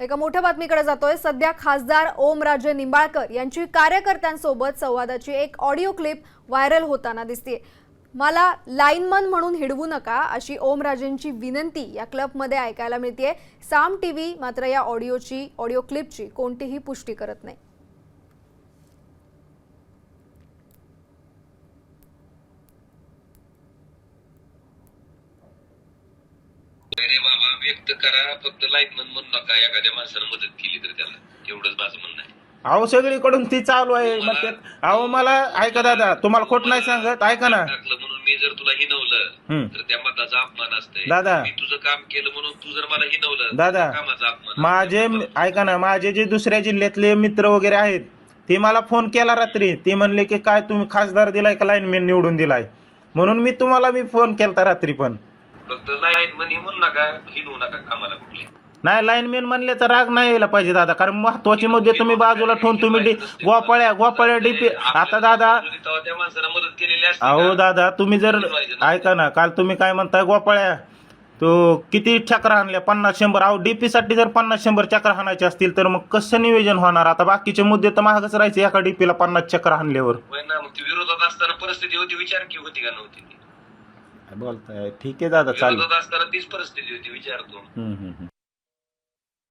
एका मोठ्या बातमीकडे जातोय। सध्या खासदार ओमराजे निंबाळकर यांची कार्यकर्त्यांसोबत संवादाची एक ऑडिओ क्लिप व्हायरल होताना दिसते। मला लाईनमन म्हणून हिडवू नका अशी ओमराजेंची विनंती या क्लिपमध्ये ऐकायला मिळते। साम टीव्ही मात्र या ऑडिओ क्लिपची कोणतीही पुष्टी करत नाही। अरे बाबा व्यक्त करा, फक्त लाईनमन म्हणू नका। एखाद्या माणसाने मदत केली तर त्याला तेवढंच माझं म्हणणं आहे। अहो सगळीकडून ती चालू आहे म्हणतात। अहो मला ऐका दादा, तुम्हाला खोट नाही सांगत, ऐका ना। म्हणून मी जर तुला हिनवलं तर त्या मताचा अपमान असतंय। दादा, मी तुझं काम केलं म्हणून तू जर मला हिनवलं दादा, कामाचा अपमान। माझे ऐका ना, माझे जे दुसऱ्या जिल्ह्यातले मित्र वगैरे आहेत ते मला फोन केला रात्री। ते म्हणले की काय तुम्ही खासदार दिलाय का लाईनमॅन निवडून दिलाय, म्हणून मी तुम्हाला फोन केलता रात्री। पण फक्त लाईनमन म्हणू नका, हिनवू नका कामाला कुठले। नाही, लाईनमॅन म्हणले तर राग नाही यायला पाहिजे दादा, कारण महत्वाचे मुद्दे तुम्ही बाजूला ठेवून तुम्ही गोपाळ्या डीपी। आता दादा, त्या माणसाला मदत केलेली असते। अहो दादा, तुम्ही जर ऐका ना, काल तुम्ही काय म्हणताय गोपाळ्या तो किती चक्र हाणल्या, 50-100। अहो डीपी साठी जर 50-100 चक्र हाणायचे असतील तर मग कसं नियोजन होणार? आता बाकीचे मुद्दे तर महागच राहायचे एका डीपीला 50 चक्र हाणल्यावर। मग ती विरोधात असताना परिस्थिती होती, विचार की होती का नव्हती? बोलताय ठीक आहे दादा, चालेल। विरोधात असताना तीच परिस्थिती होती, विचारतो।